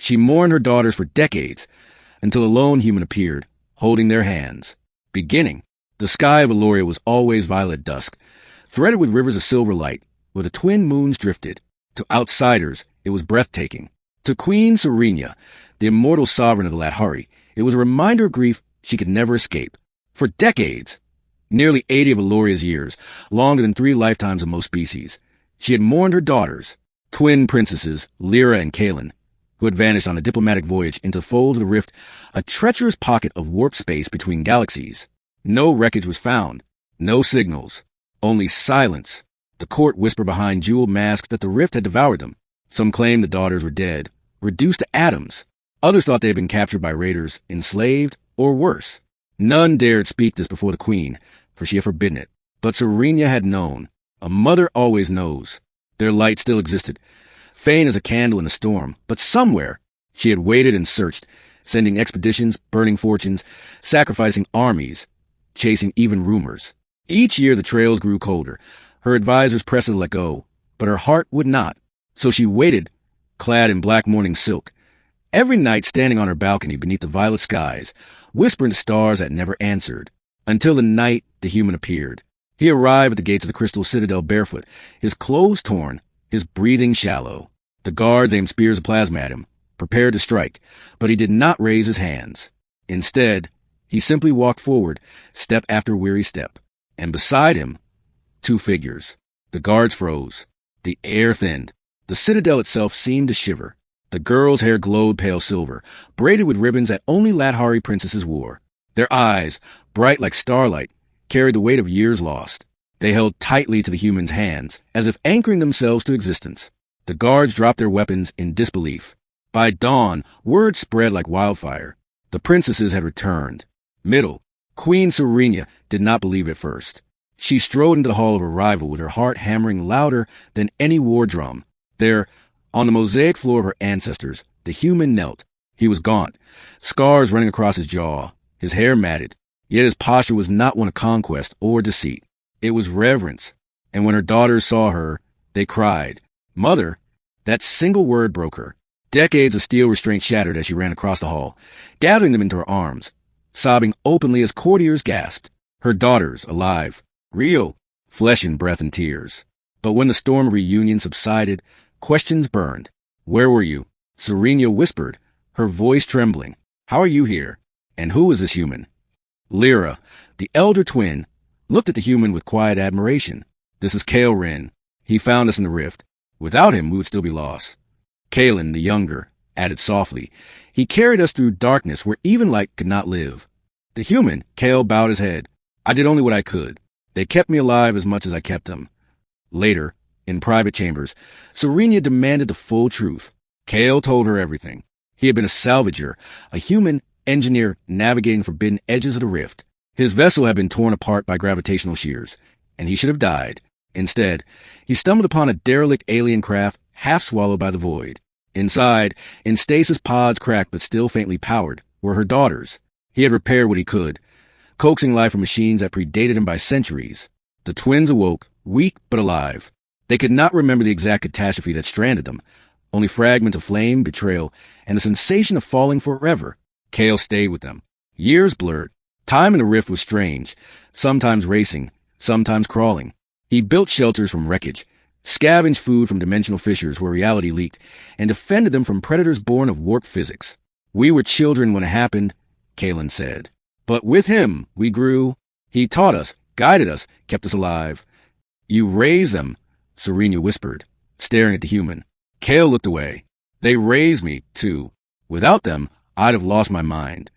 She mourned her daughters for decades, until a lone human appeared, holding their hands. Beginning, the sky of Eloria was always violet dusk, threaded with rivers of silver light, where the twin moons drifted. To outsiders, it was breathtaking. To Queen Serenia, the immortal sovereign of the Lathari, it was a reminder of grief she could never escape. For decades, nearly 80 of Eloria's years, longer than 3 lifetimes of most species, she had mourned her daughters, twin princesses, Lyra and Kaelin, who had vanished on a diplomatic voyage into the fold of the rift, a treacherous pocket of warp space between galaxies. No wreckage was found, no signals, only silence. The court whispered behind jeweled masks that the rift had devoured them. Some claimed the daughters were dead, reduced to atoms. Others thought they had been captured by raiders, enslaved, or worse. None dared speak this before the queen, for she had forbidden it. But Serenia had known. A mother always knows. Their light still existed, faint as a candle in a storm, but somewhere she had waited and searched, sending expeditions, burning fortunes, sacrificing armies, chasing even rumors. Each year the trails grew colder. Her advisors pressed her to let go, but her heart would not. So she waited, clad in black mourning silk, every night standing on her balcony beneath the violet skies, whispering to stars that never answered. Until the night the human appeared. He arrived at the gates of the crystal citadel barefoot, his clothes torn, his breathing shallow. The guards aimed spears of plasma at him, prepared to strike, but he did not raise his hands. Instead, he simply walked forward, step after weary step, and beside him, 2 figures. The guards froze. The air thinned. The citadel itself seemed to shiver. The girl's hair glowed pale silver, braided with ribbons that only Lathari princesses wore. Their eyes, bright like starlight, carried the weight of years lost. They held tightly to the human's hands, as if anchoring themselves to existence. The guards dropped their weapons in disbelief. By dawn, word spread like wildfire. The princesses had returned. Middle, Queen Serenia did not believe at first. She strode into the hall of arrival with her heart hammering louder than any war drum. There, on the mosaic floor of her ancestors, the human knelt. He was gaunt, scars running across his jaw, his hair matted. Yet his posture was not one of conquest or deceit. It was reverence. And when her daughters saw her, they cried, "Mother!" That single word broke her. Decades of steel restraint shattered as she ran across the hall, gathering them into her arms, sobbing openly as courtiers gasped. Her daughters, alive, real, flesh and breath and tears. But when the storm of reunion subsided, questions burned. "Where were you?" Serenia whispered, her voice trembling. "How are you here? And who is this human?" Lyra, the elder twin, looked at the human with quiet admiration. "This is Kaelrin. He found us in the rift. Without him, we would still be lost." Kaelin, the younger, added softly, "He carried us through darkness where even light could not live." The human, Kael, bowed his head. "I did only what I could. They kept me alive as much as I kept them." Later, in private chambers, Serenia demanded the full truth. Kael told her everything. He had been a salvager, a human engineer navigating forbidden edges of the rift. His vessel had been torn apart by gravitational shears, and he should have died. Instead, he stumbled upon a derelict alien craft half swallowed by the void. Inside, in stasis pods cracked but still faintly powered, were her daughters. He had repaired what he could, coaxing life from machines that predated him by centuries. The twins awoke, weak but alive. They could not remember the exact catastrophe that stranded them, only fragments of flame, betrayal, and the sensation of falling forever. Kael stayed with them. Years blurred. Time in the rift was strange, sometimes racing, sometimes crawling. He built shelters from wreckage, scavenged food from dimensional fissures where reality leaked, and defended them from predators born of warped physics. "We were children when it happened," Kaelin said. "But with him, we grew. He taught us, guided us, kept us alive." "You raised them," Serenia whispered, staring at the human. Kael looked away. "They raised me, too. Without them, I'd have lost my mind."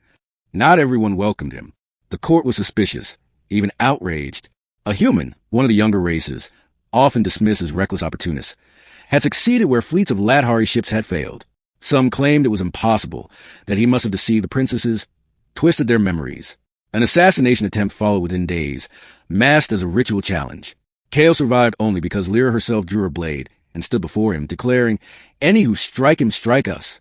Not everyone welcomed him. The court was suspicious, even outraged. A human, one of the younger races, often dismissed as reckless opportunists, had succeeded where fleets of Lathari ships had failed. Some claimed it was impossible, that he must have deceived the princesses, twisted their memories. An assassination attempt followed within days, masked as a ritual challenge. Kael survived only because Lyra herself drew her blade and stood before him, declaring, "Any who strike him strike us."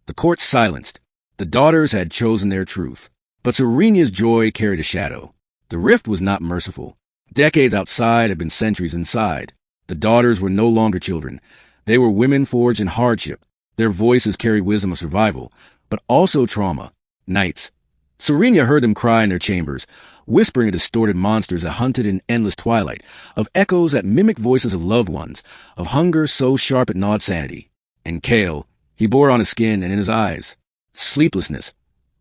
The court silenced. The daughters had chosen their truth. But Serenia's joy carried a shadow. The rift was not merciful. Decades outside had been centuries inside. The daughters were no longer children. They were women forged in hardship. Their voices carried wisdom of survival, but also trauma. Nights. Serenia heard them cry in their chambers, whispering of distorted monsters that hunted in endless twilight, of echoes that mimicked voices of loved ones, of hunger so sharp it gnawed sanity. And Kale, he bore on his skin and in his eyes. Sleeplessness.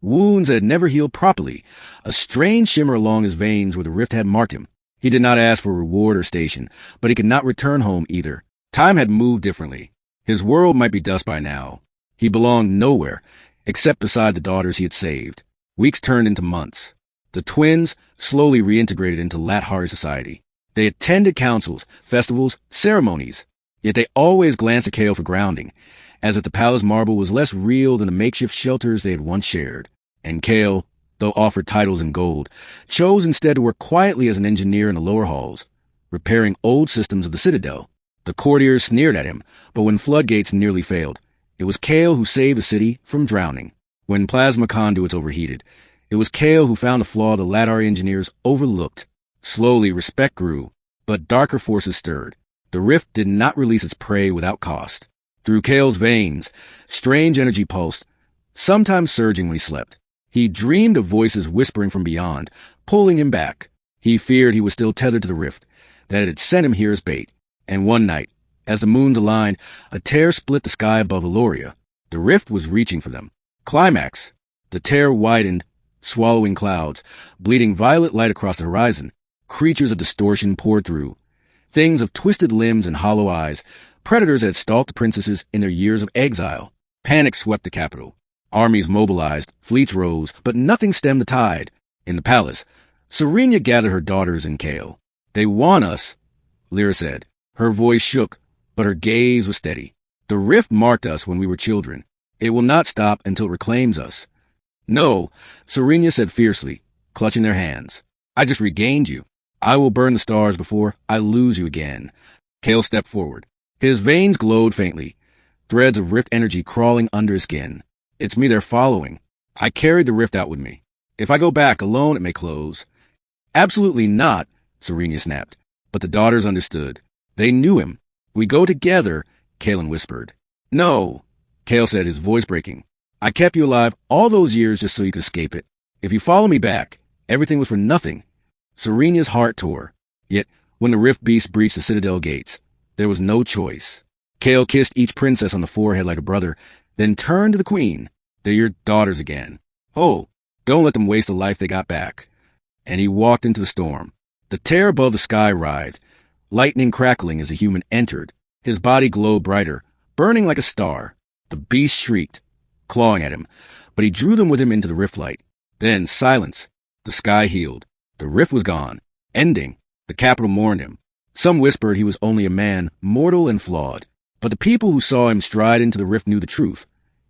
Wounds that had never healed properly, a strange shimmer along his veins where the rift had marked him. He did not ask for reward or station, but he could not return home either. Time had moved differently. His world might be dust by now. He belonged nowhere, except beside the daughters he had saved. Weeks turned into months. The twins slowly reintegrated into Lathari society. They attended councils, festivals, ceremonies. Yet they always glanced at Kale for grounding, as if the palace marble was less real than the makeshift shelters they had once shared. And Kale, though offered titles and gold, chose instead to work quietly as an engineer in the lower halls, repairing old systems of the citadel. The courtiers sneered at him, but when floodgates nearly failed, it was Kale who saved the city from drowning. When plasma conduits overheated, it was Kale who found a flaw the Lathari engineers overlooked. Slowly, respect grew, but darker forces stirred. The rift did not release its prey without cost. Through Kale's veins, strange energy pulsed, sometimes surging when he slept. He dreamed of voices whispering from beyond, pulling him back. He feared he was still tethered to the rift, that it had sent him here as bait. And one night, as the moons aligned, a tear split the sky above Eloria. The rift was reaching for them. Climax. The tear widened, swallowing clouds, bleeding violet light across the horizon. Creatures of distortion poured through. Things of twisted limbs and hollow eyes, predators that had stalked the princesses in their years of exile. Panic swept the capital. Armies mobilized, fleets rose, but nothing stemmed the tide. In the palace, Serenia gathered her daughters and Kale. They want us, Lyra said. Her voice shook, but her gaze was steady. The rift marked us when we were children. It will not stop until it reclaims us. No, Serenia said fiercely, clutching their hands. I just regained you. I will burn the stars before I lose you again. Kale stepped forward. His veins glowed faintly, threads of rift energy crawling under his skin. It's me they're following. I carried the rift out with me. If I go back alone, it may close. Absolutely not, Serenia snapped. But the daughters understood. They knew him. We go together, Kalen whispered. No, Kale said, his voice breaking. I kept you alive all those years just so you could escape it. If you follow me back, everything was for nothing. Serenia's heart tore. Yet, when the rift beast breached the citadel gates, there was no choice. Kale kissed each princess on the forehead like a brother, then turned to the queen. They're your daughters again. Oh, don't let them waste the life they got back. And he walked into the storm. The tear above the sky writhed, lightning crackling as the human entered. His body glowed brighter, burning like a star. The beast shrieked, clawing at him, but he drew them with him into the rift light. Then silence. The sky healed. The rift was gone, ending. The capital mourned him. Some whispered he was only a man, mortal and flawed. But the people who saw him stride into the rift knew the truth.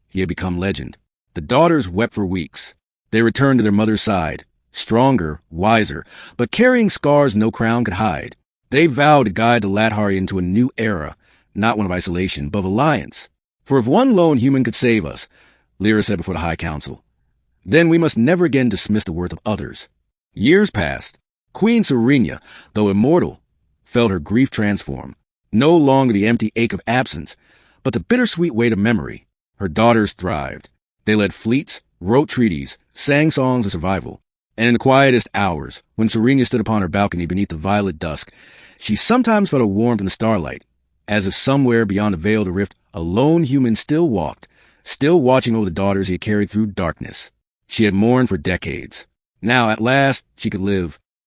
He had become legend. The daughters wept for weeks. They returned to their mother's side, stronger, wiser, but carrying scars no crown could hide. They vowed to guide the Lathari into a new era, not one of isolation, but of alliance. For if one lone human could save us, Lyra said before the High Council, then we must never again dismiss the worth of others. Years passed. Queen Serenia, though immortal, felt her grief transform. No longer the empty ache of absence, but the bittersweet weight of memory. Her daughters thrived. They led fleets, wrote treaties, sang songs of survival. And in the quietest hours, when Serenia stood upon her balcony beneath the violet dusk, she sometimes felt a warmth in the starlight, as if somewhere beyond the veil of the rift, a lone human still walked, still watching over the daughters he had carried through darkness. She had mourned for decades. Now, at last, she could live,